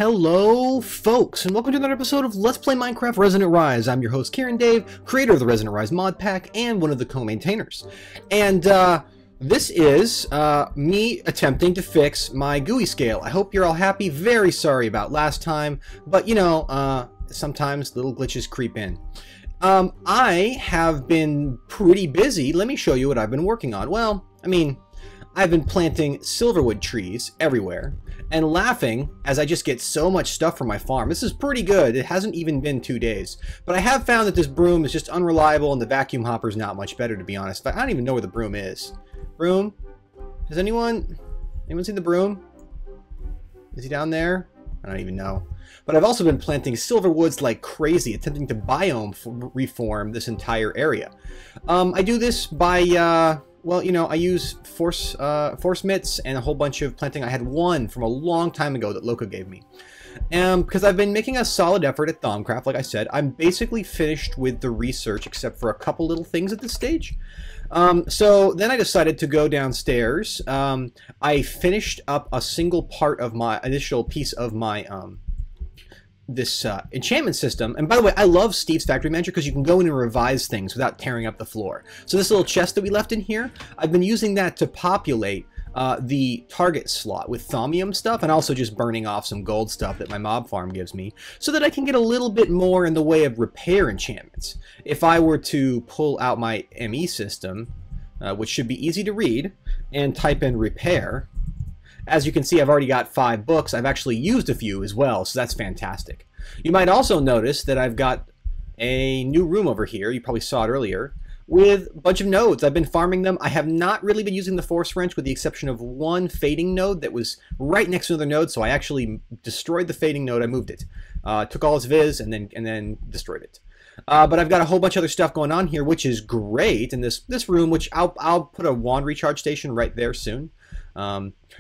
Hello, folks, and welcome to another episode of Let's Play Minecraft Resonant Rise. I'm your host, Kieran Dave, creator of the Resonant Rise mod pack and one of the co-maintainers. And this is me attempting to fix my GUI scale. I hope you're all happy. Very sorry about last time, but you know, sometimes little glitches creep in. I have been pretty busy. Let me show you what I've been working on. Well, I mean, I've been planting silverwood trees everywhere and laughing as I just get so much stuff from my farm. This is pretty good. It hasn't even been 2 days. But I have found that this broom is just unreliable and the vacuum hopper is not much better, to be honest. I don't even know where the broom is. Broom? Has anyone seen the broom? Is he down there? I don't even know. But I've also been planting silverwoods like crazy, attempting to biome reform this entire area. I do this by... well, you know, I use force mitts and a whole bunch of planting. I had one from a long time ago that Loco gave me. Because I've been making a solid effort at Thaumcraft, like I said. I'm basically finished with the research except for a couple little things at this stage. So then I decided to go downstairs. I finished up a single part of my initial piece of my this enchantment system. And by the way, I love Steve's Factory Manager because you can go in and revise things without tearing up the floor. So this little chest that we left in here, I've been using that to populate the target slot with thaumium stuff, and also just burning off some gold stuff that my mob farm gives me, so that I can get a little bit more in the way of repair enchantments. If I were to pull out my ME system, which should be easy to read, and type in repair, as you can see, I've already got 5 books. I've actually used a few as well, so that's fantastic. You might also notice that I've got a new room over here, you probably saw it earlier, with a bunch of nodes. I've been farming them. I have not really been using the force wrench with the exception of one fading node that was right next to another node, so I actually destroyed the fading node. I moved it. Took all its viz and then destroyed it. But I've got a whole bunch of other stuff going on here, which is great in this room, which I'll put a wand recharge station right there soon.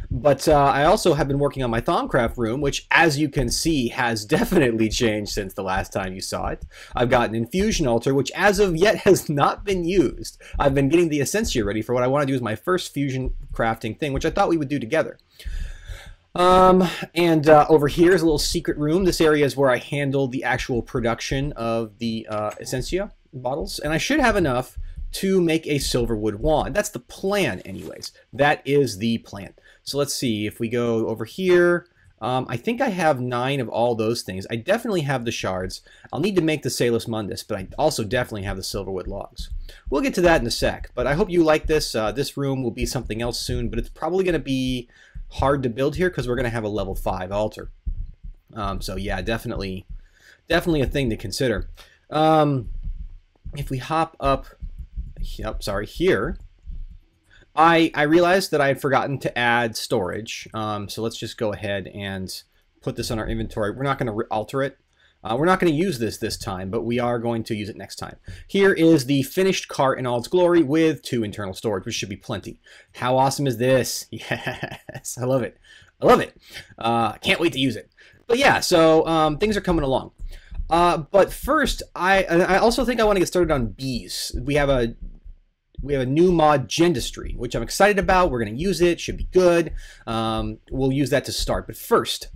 But I also have been working on my Thaumcraft room, which, as you can see, has definitely changed since the last time you saw it. I've got an infusion altar, which as of yet has not been used. I've been getting the essentia ready for what I want to do as my first fusion crafting thing, which I thought we would do together. Over here is a little secret room. This area is where I handle the actual production of the essentia bottles, and I should have enough to make a silverwood wand. That's the plan anyways. That is the plan. So let's see, if we go over here, I think I have 9 of all those things. I definitely have the shards. I'll need to make the Salus Mundus, but I also definitely have the silverwood logs. We'll get to that in a sec, but I hope you like this. This room will be something else soon, but it's probably going to be hard to build here because we're going to have a level 5 altar. So yeah, definitely a thing to consider. If we hop up, here, I realized that I had forgotten to add storage. So let's just go ahead and put this on our inventory. We're not going to alter it. We're not going to use this time, but we are going to use it next time. Here is the finished cart in all its glory with 2 internal storage, which should be plenty. How awesome is this? Yes, I love it. I love it. Can't wait to use it. But yeah, so things are coming along. But first, I also think I want to get started on bees. We have a new mod, Gendustry, which I'm excited about. We're going to use it. Should be good. We'll use that to start. But first,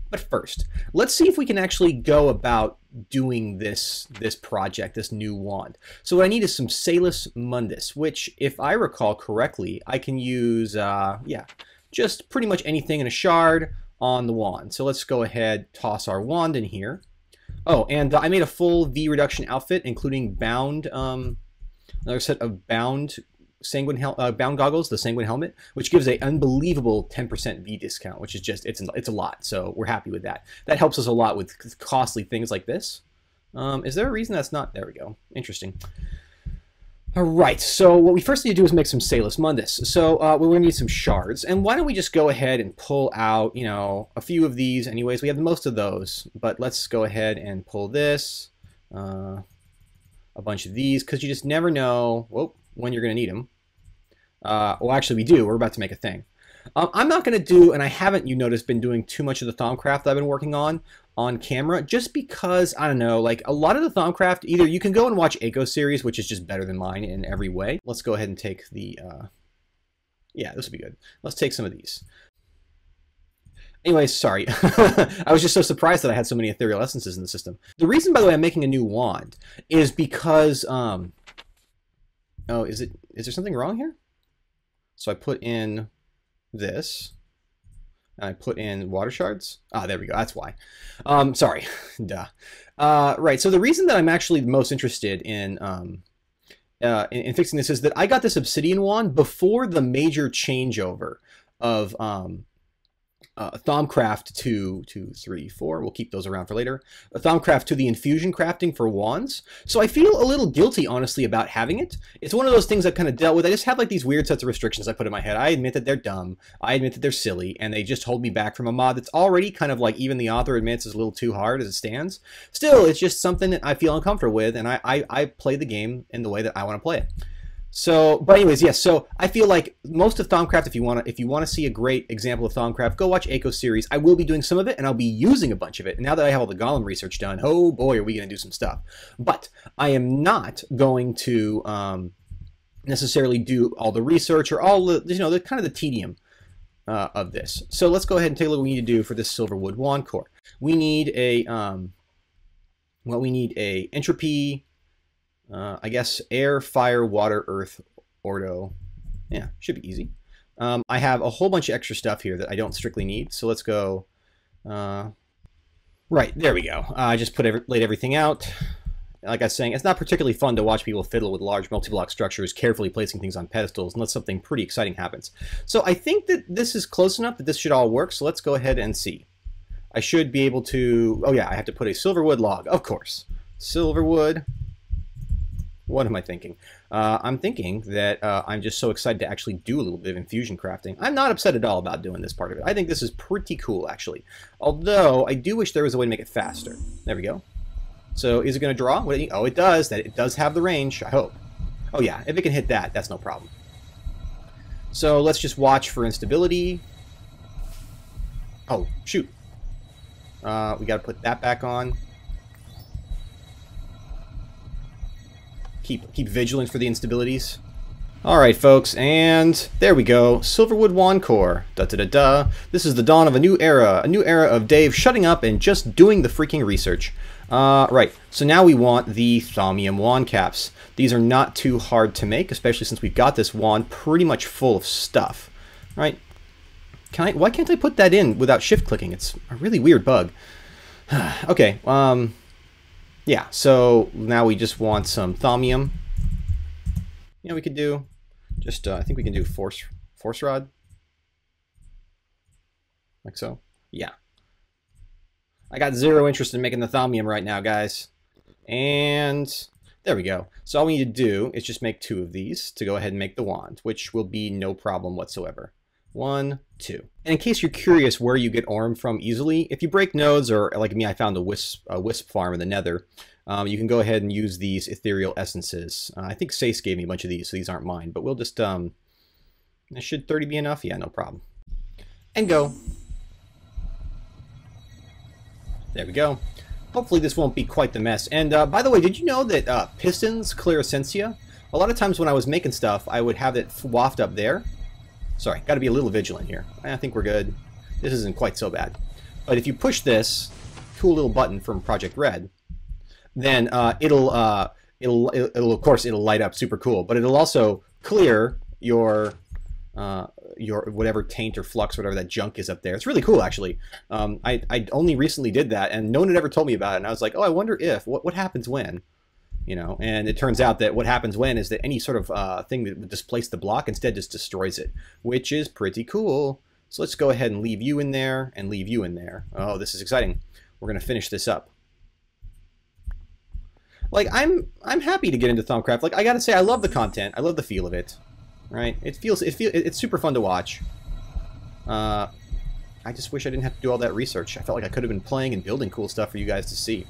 let's see if we can actually go about doing this project, this new wand. So what I need is some Salus Mundus, which, if I recall correctly, I can use, yeah, just pretty much anything in a shard on the wand. So let's go ahead, toss our wand in here. Oh, and I made a full V reduction outfit, including bound, another set of bound bound goggles, the Sanguine helmet, which gives an unbelievable 10% V discount, which is just, it's a lot. So we're happy with that. That helps us a lot with costly things like this. Is there a reason that's not? There we go. Interesting. All right, so what we first need to do is make some Salus Mundus. So we're going to need some shards. And why don't we just go ahead and pull out, you know, a few of these anyways. We have most of those, but let's go ahead and pull this, a bunch of these, because you just never know when you're going to need them. Well, actually, we do. We're about to make a thing. I'm not going to do, and I haven't, you noticed, been doing too much of the Thaumcraft that I've been working on camera, just because, I don't know, like a lot of the Thaumcraft, either you can go and watch Eco series, which is just better than mine in every way. Let's go ahead and take the, yeah, this will be good. Let's take some of these. Anyways, sorry. I was just so surprised that I had so many ethereal essences in the system. The reason, by the way, I'm making a new wand is because, oh, is there something wrong here? So I put in this, and I put in water shards. Ah, there we go. That's why. Sorry. Duh. Right. So the reason that I'm actually most interested in fixing this is that I got this obsidian wand before the major changeover of Thaumcraft 2, 3, 4. We'll keep those around for later. Thaumcraft to the infusion crafting for wands. So I feel a little guilty, honestly, about having it. It's one of those things I've kind of dealt with. I just have like these weird sets of restrictions I put in my head. I admit that they're dumb. I admit that they're silly, and they just hold me back from a mod that's already kind of like, even the author admits, is a little too hard as it stands. Still, it's just something that I feel uncomfortable with, and I play the game in the way that I want to play it. So, but anyways, yes. So I feel like most of Thaumcraft, if you want to see a great example of Thaumcraft, go watch Aiko series. I will be doing some of it, and I'll be using a bunch of it. And now that I have all the Goblin research done, oh boy, are we going to do some stuff. But I am not going to necessarily do all the research or all the, the kind of the tedium of this. So let's go ahead and take a look at what we need to do for this Silverwood wand core. We need a we need a entropy. I guess air, fire, water, earth, ordo. Yeah, should be easy. I have a whole bunch of extra stuff here that I don't strictly need. So let's go. Right, there we go. I just laid everything out. Like I was saying, it's not particularly fun to watch people fiddle with large multi-block structures, carefully placing things on pedestals, unless something pretty exciting happens. So I think that this is close enough that this should all work. So let's go ahead and see. I should be able to. Oh yeah, I have to put a silverwood log, of course. Silverwood. What am I thinking? I'm thinking that I'm just so excited to actually do a little bit of infusion crafting. I'm not upset at all about doing this part of it. I think this is pretty cool, actually. Although, I do wish there was a way to make it faster. There we go. So, is it going to draw? Oh, it does. It does have the range, I hope. Oh yeah, if it can hit that, that's no problem. So, let's just watch for instability. Oh, shoot. We got to put that back on. Keep vigilant for the instabilities. Alright folks, and there we go. Silverwood wand core. Da-da-da-da. This is the dawn of a new era of Dave shutting up and just doing the freaking research. Right, so now we want the thaumium wand caps. These are not too hard to make, especially since we've got this wand pretty much full of stuff. Right? Why can't I put that in without shift clicking? It's a really weird bug. Okay, yeah, so now we just want some thaumium. You know, we could do just, I think we can do force rod. Like so. Yeah. I got zero interest in making the thaumium right now, guys. And there we go. So all we need to do is just make 2 of these to go ahead and make the wand, which will be no problem whatsoever. 1, 2. And in case you're curious where you get Orm from easily, if you break nodes, or like me, I found a wisp farm in the nether, you can go ahead and use these ethereal essences. I think Saice gave me a bunch of these, so these aren't mine, but we'll just, should 30 be enough? Yeah, no problem. And go. There we go. Hopefully this won't be quite the mess. And by the way, did you know that pistons clear essentia? A lot of times when I was making stuff, I would have it waft up there. Sorry, got to be a little vigilant here. I think we're good. This isn't quite so bad. But if you push this cool little button from Project Red, then it'll of course it'll light up super cool. But it'll also clear your whatever taint or flux, whatever that junk is up there. It's really cool, actually. I only recently did that, and no one had ever told me about it. And I was like, oh, I wonder if what happens when. You know, and it turns out that what happens when is that any sort of thing that would displace the block instead just destroys it, which is pretty cool. So let's go ahead and leave you in there and leave you in there. Oh, this is exciting. We're going to finish this up. Like, I'm happy to get into Thaumcraft. Like, I got to say, I love the content. I love the feel of it. Right? It's super fun to watch. I just wish I didn't have to do all that research. I felt like I could have been playing and building cool stuff for you guys to see.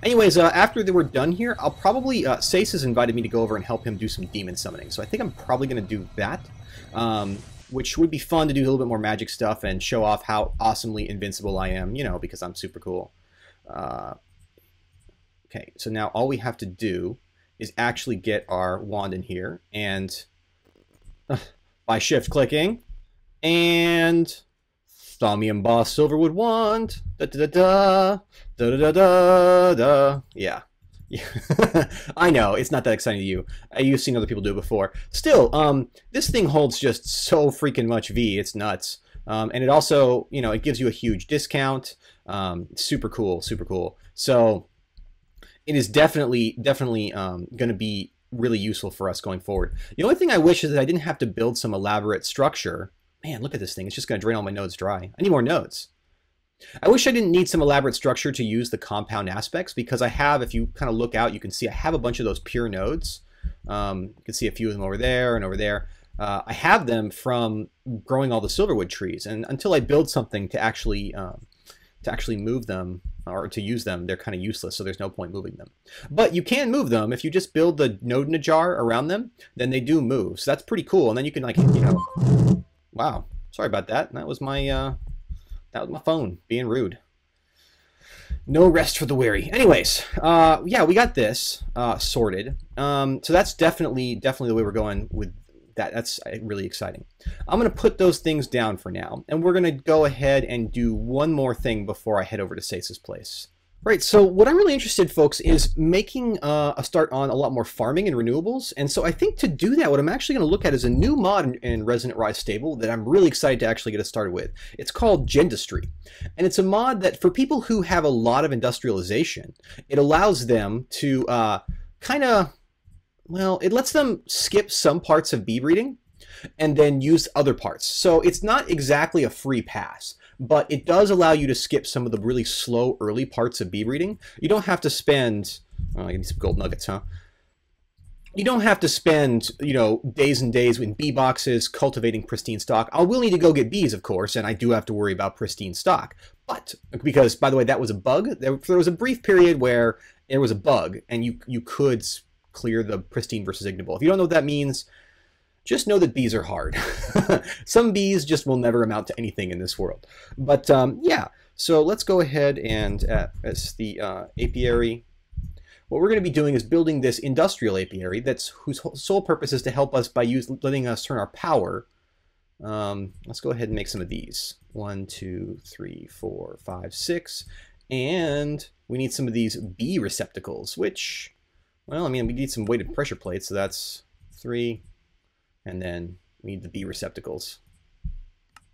Anyways, after we're done here, I'll probably, Saice has invited me to go over and help him do some demon summoning, so I think I'm probably going to do that, which would be fun to do a little bit more magic stuff and show off how awesomely invincible I am, you know, because I'm super cool. Okay, so now all we have to do is actually get our wand in here, and by shift clicking, and Thaumium Boss Silverwood Wand. Da da da da da da da da. Yeah. I know it's not that exciting to you. You've seen other people do it before. Still, this thing holds just so freaking much V. It's nuts. And it also, you know, it gives you a huge discount. Super cool, super cool. So it is definitely going to be really useful for us going forward. The only thing I wish is that I didn't have to build some elaborate structure. Man, look at this thing. It's just going to drain all my nodes dry. I need more nodes. I wish I didn't need some elaborate structure to use the compound aspects, because I have, if you kind of look out, you can see I have a bunch of those pure nodes. You can see a few of them over there and over there. I have them from growing all the silverwood trees, and until I build something to actually move them or to use them, they're kind of useless, so there's no point moving them. But you can move them if you just build the node in a jar around them, then they do move. So that's pretty cool. And then you can, like, you know, wow, sorry about that. That was my phone being rude. No rest for the weary. Anyways, yeah, we got this sorted. So that's definitely the way we're going with that. That's really exciting. I'm going to put those things down for now, and we're going to go ahead and do one more thing before I head over to Saice's place. Right, so what I'm really interested, folks, is making a start on a lot more farming and renewables. And so I think to do that, what I'm actually going to look at is a new mod in Resonant Rise stable that I'm really excited to actually get us started with. It's called Gendustry. And it's a mod that for people who have a lot of industrialization, it allows them to kind of, well, it lets them skip some parts of bee breeding and then use other parts. So it's not exactly a free pass, but it does allow you to skip some of the really slow early parts of bee breeding. You don't have to spend, oh, give me some gold nuggets, huh? You don't have to spend, you know, days and days in bee boxes cultivating pristine stock. I will need to go get bees, of course, and I do have to worry about pristine stock. But, because, by the way, that was a bug. There was a brief period where there was a bug, and you could clear the pristine versus ignoble. If you don't know what that means, just know that bees are hard. Some bees just will never amount to anything in this world. But yeah, so let's go ahead and, as the apiary, what we're going to be doing is building this industrial apiary whose sole purpose is to help us by letting us turn our power. Let's go ahead and make some of these. 1, 2, 3, 4, 5, 6. And we need some of these bee receptacles, which, well, I mean, we need some weighted pressure plates, so that's 3. And then we need the bee receptacles.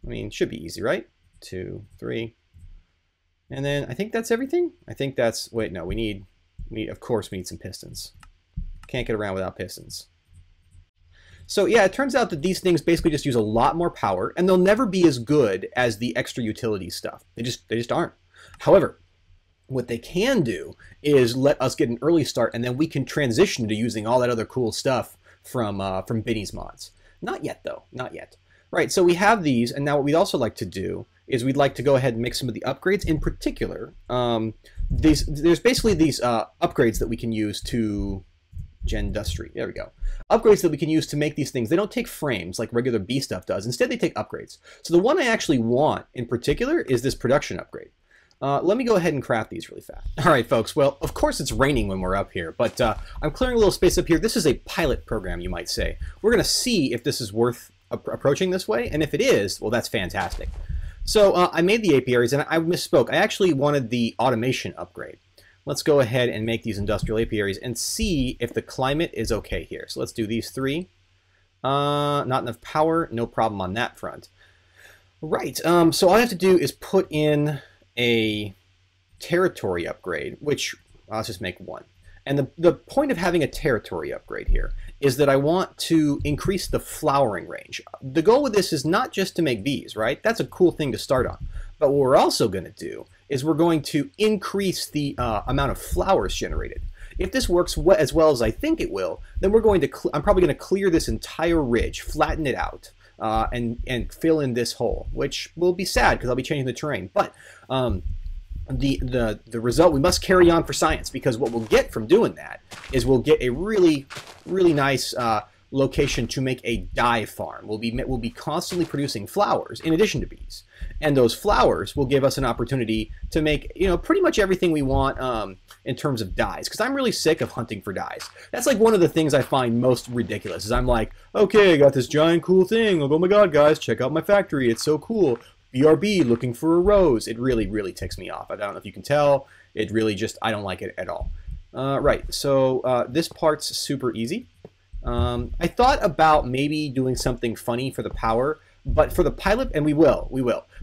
I mean, should be easy, right? 2, 3. And then I think that's everything. I think that's, wait, no, of course we need some pistons. Can't get around without pistons. So yeah, it turns out that these things basically just use a lot more power, and they'll never be as good as the extra utility stuff. They just aren't. However, what they can do is let us get an early start, and then we can transition to using all that other cool stuff from Binny's mods. Not yet, though. Not yet. Right, so we have these, and now what we'd also like to do is we'd like to go ahead and make some of the upgrades. In particular, there's basically these upgrades that we can use to Gendustry. There we go. Upgrades that we can use to make these things. They don't take frames like regular bee stuff does. Instead, they take upgrades. So the one I actually want in particular is this production upgrade. Let me go ahead and craft these really fast. All right, folks. Well, of course it's raining when we're up here, but I'm clearing a little space up here. This is a pilot program, you might say. We're going to see if this is worth approaching this way, and if it is, well, that's fantastic. So I made the apiaries, and I misspoke. I actually wanted the automation upgrade. Let's go ahead and make these industrial apiaries and see if the climate is okay here. So let's do these 3. Not enough power, no problem on that front. Right, so all I have to do is put in a territory upgrade, which let's just make 1. And the point of having a territory upgrade here is that I want to increase the flowering range. The goal with this is not just to make bees, right? That's a cool thing to start on. But what we're also going to do is we're going to increase the amount of flowers generated. If this works as well as I think it will, then we're going to I'm probably going to clear this entire ridge, flatten it out, and fill in this hole, which will be sad because I'll be changing the terrain. But the result, we must carry on for science, because what we'll get from doing that is we'll get a really nice location to make a dye farm. We'll be constantly producing flowers in addition to bees, and those flowers will give us an opportunity to make, you know, pretty much everything we want in terms of dyes, because I'm really sick of hunting for dyes. That's like one of the things I find most ridiculous is I'm like, okay, I got this giant cool thing, like, oh my god guys, check out my factory, it's so cool. BRB looking for a rose. It really, really ticks me off. I don't know if you can tell. It really just, I don't like it at all. Right, so this part's super easy. I thought about maybe doing something funny for the power, but for the pilot, and we will.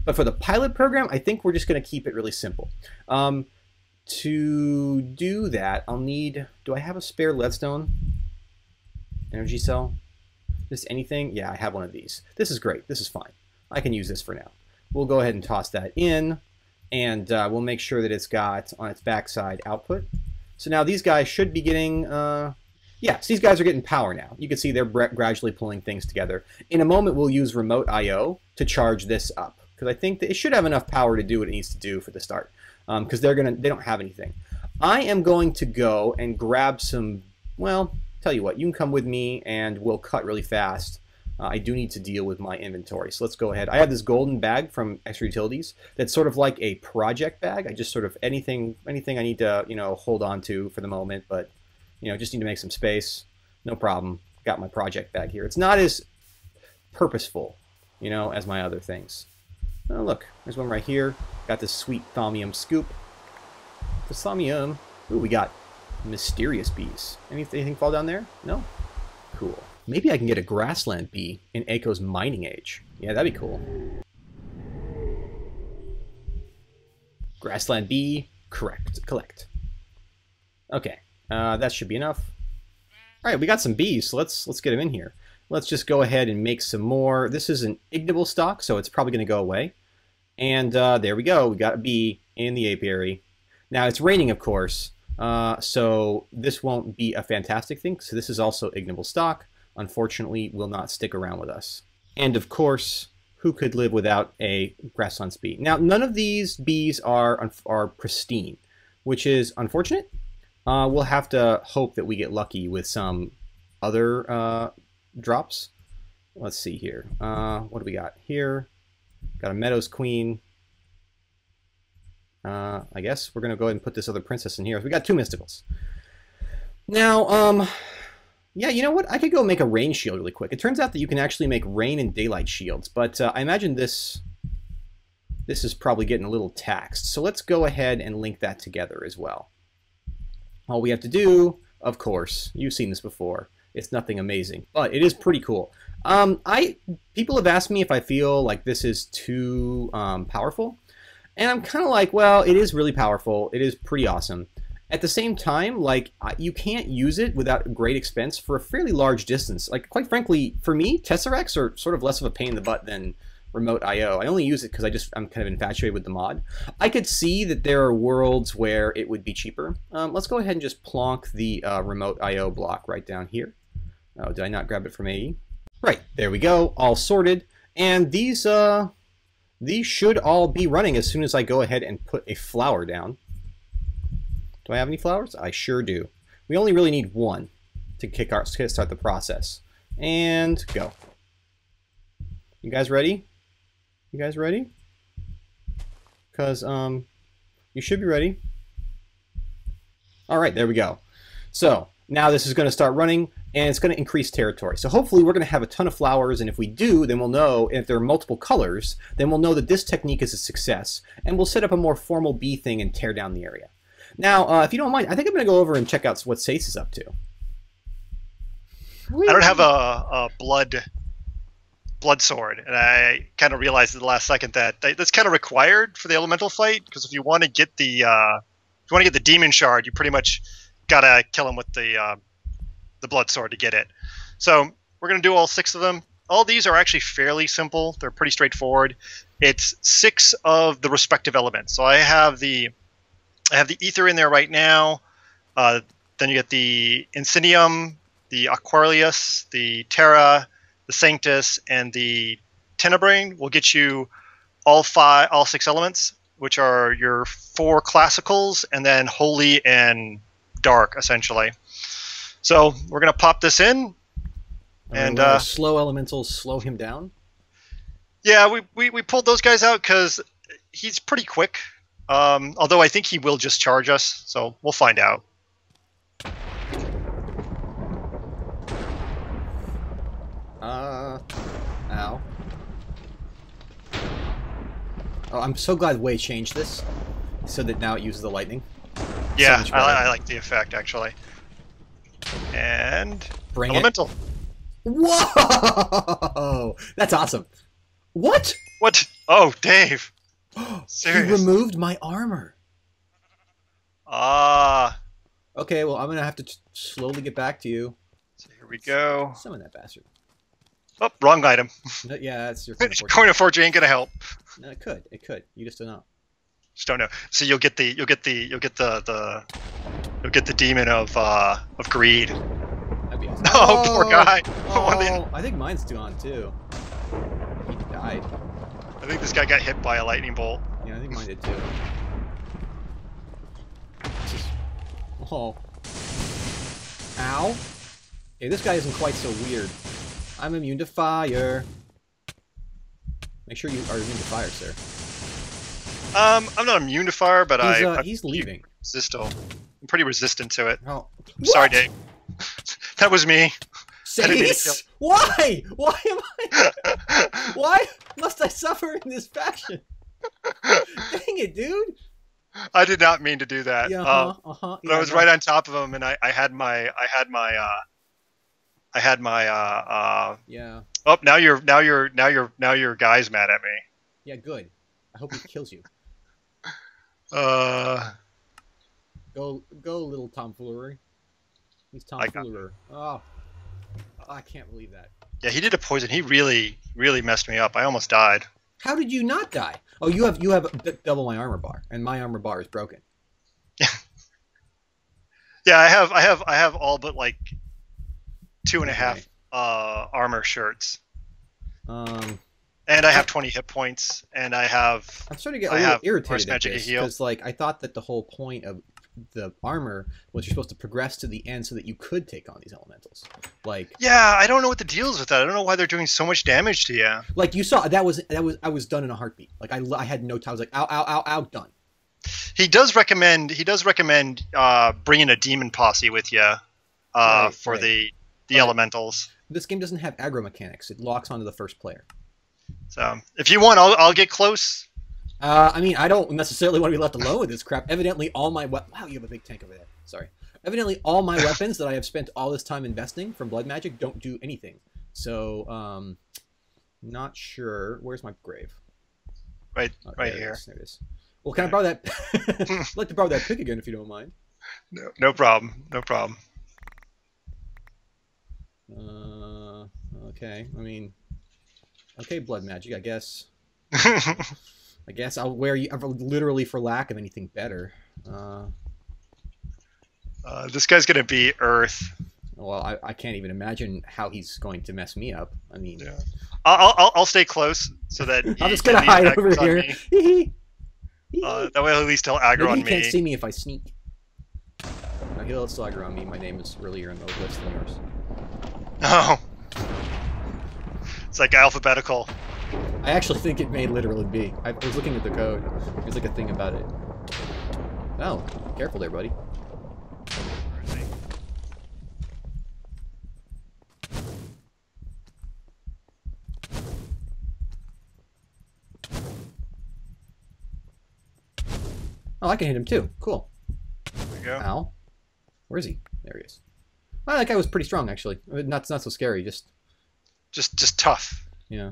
But for the pilot program, I think we're just going to keep it really simple. To do that, I'll need, do I have a spare leadstone energy cell? Just anything? Yeah, I have one of these. This is great. This is fine. I can use this for now. We'll go ahead and toss that in, and we'll make sure that it's got on its backside output. So now these guys should be getting, yeah, so these guys are getting power now. You can see they're gradually pulling things together. In a moment, we'll use remote I/O to charge this up, because I think that it should have enough power to do what it needs to do for the start, because they don't have anything. I am going to go and grab some, well, tell you what, you can come with me and we'll cut really fast. I do need to deal with my inventory, so let's go ahead. I have this golden bag from Extra Utilities that's sort of like a project bag. I just sort of, anything I need to, you know, hold on to for the moment, but, you know, just need to make some space. No problem. Got my project bag here. It's not as purposeful, you know, as my other things. Oh, look, there's one right here. Got this sweet thaumium scoop. The thaumium. Ooh, we got mysterious bees. Anything fall down there? No? Cool. Maybe I can get a grassland bee in Aiko's mining age. Yeah, that'd be cool. Grassland bee, correct. Collect. Okay, that should be enough. All right, we got some bees, so let's get them in here. Let's just go ahead and make some more. This is an ignoble stock, so it's probably going to go away. And there we go. We got a bee in the apiary. Now, it's raining, of course, so this won't be a fantastic thing. So this is also ignoble stock. Unfortunately, will not stick around with us. And, of course, who could live without a grassland bee? Now, none of these bees are pristine, which is unfortunate. We'll have to hope that we get lucky with some other drops. Let's see here. What do we got here? Got a Meadows Queen. I guess we're going to go ahead and put this other princess in here. We got two mysticals. Now, yeah, you know what? I could go make a rain shield really quick. It turns out that you can actually make rain and daylight shields, but I imagine this is probably getting a little taxed. So let's go ahead and link that together as well. All we have to do, of course, you've seen this before. It's nothing amazing, but it is pretty cool. People have asked me if I feel like this is too powerful, and I'm kind of like, well, it is really powerful. It is pretty awesome. At the same time, like, you can't use it without great expense for a fairly large distance. Like, quite frankly, for me, Tesseracts are sort of less of a pain in the butt than remote I/O. I only use it because I'm kind of infatuated with the mod. I could see that there are worlds where it would be cheaper. Let's go ahead and just plonk the remote I/O block right down here. Oh, did I not grab it from AE? Right, there we go, all sorted. And these should all be running as soon as I go ahead and put a flower down. Do I have any flowers? I sure do. We only really need one to kickstart the process. And go. You guys ready? You guys ready? Because you should be ready. All right, there we go. So now this is going to start running, and it's going to increase territory. So hopefully we're going to have a ton of flowers, and if we do, then we'll know, and if there are multiple colors, then we'll know that this technique is a success, and we'll set up a more formal bee thing and tear down the area. Now, if you don't mind, I think I'm going to go over and check out what Saice is up to. I don't have a blood sword, and I kind of realized at the last second that that's kind of required for the elemental fight, because if you want to get the demon shard, you pretty much gotta kill him with the blood sword to get it. So we're gonna do all 6 of them. All these are actually fairly simple. They're pretty straightforward. It's 6 of the respective elements. So I have the ether in there right now. Then you get the Incendium, the Aquarius, the Terra, the Sanctus, and the Tenebrae will get you all 6 elements, which are your 4 classicals, and then holy and dark, essentially. So we're gonna pop this in, and slow elementals slow him down. Yeah, we pulled those guys out because he's pretty quick. Although I think he will just charge us, so we'll find out. Ow. Oh, I'm so glad Way changed this, so that now it uses the lightning. Yeah, So I like the effect actually. And Bring elemental. It. Whoa! That's awesome. What? What? Oh, Dave. He Serious? removed my armor. Ah. Okay, well, I'm gonna have to slowly get back to you. So here we go. Summon that bastard. Oh, wrong item. No, yeah, that's your Coin of fortune ain't gonna help. No, it could. It could. You just don't know. Just don't know. So you'll get the demon of greed. That'd be awesome. Oh, poor guy. Oh, I think mine's gone too. He died. I think this guy got hit by a lightning bolt. Yeah, I think mine did too. Oh. Ow. Hey, this guy isn't quite so weird. I'm immune to fire. Make sure you are immune to fire, sir. I'm not immune to fire, but he's leaving. Resisto. I'm pretty resistant to it. Oh. Sorry, Dave. That was me. Saice? Why? Why am I? Why must I suffer in this fashion? Dang it, dude. I did not mean to do that. Yeah, but I was right on top of him, and I had my yeah. Oh, now your guy's mad at me. Yeah, good. I hope he kills you. Go, little tomfoolery. He's tomfoolery. Oh, I can't believe that. Yeah, he did a poison. He really messed me up. I almost died. How did you not die? Oh, you have double my armor bar, and my armor bar is broken. Yeah, I have all but like 2.5 armor shirts. And I have 20 hit points, and I have. I'm starting to get a little irritated at this because, like, I thought that the whole point of the armor was you're supposed to progress to the end so that you could take on these elementals. Like, yeah, I don't know what the deal is with that. I don't know why they're doing so much damage to you. Like you saw, I was done in a heartbeat. Like I had no time. I was like, ow, ow, ow, ow, done. He does recommend bringing a demon posse with you for the elementals. This game doesn't have aggro mechanics. It locks onto the first player. So if you want, I'll get close. I mean, I don't necessarily want to be left alone with this crap. Evidently, all my wow, you have a big tank over there. Sorry. Evidently, all my weapons that I have spent all this time investing from blood magic don't do anything. So, not sure. Where's my grave? Right here. There it is. Well, can I borrow that? I'd like to borrow that pick again, if you don't mind. No problem. No problem. Okay. I mean, okay, blood magic. I guess. I guess I'll wear you literally for lack of anything better. This guy's gonna be Earth. Well, I can't even imagine how he's going to mess me up. I mean, yeah. I'll stay close so that I'm just gonna hide over here. That way, at least he'll aggro on me. He can't see me if I sneak. No, he'll still aggro on me. My name is earlier in the list than yours. Oh, it's like alphabetical. I actually think it may literally be. I was looking at the code. There's like a thing about it. Oh, careful there, buddy. Oh, I can hit him too. Cool. There we go. Ow. Where is he? There he is. Oh, that guy was pretty strong, actually. Not so scary. Just tough. Yeah.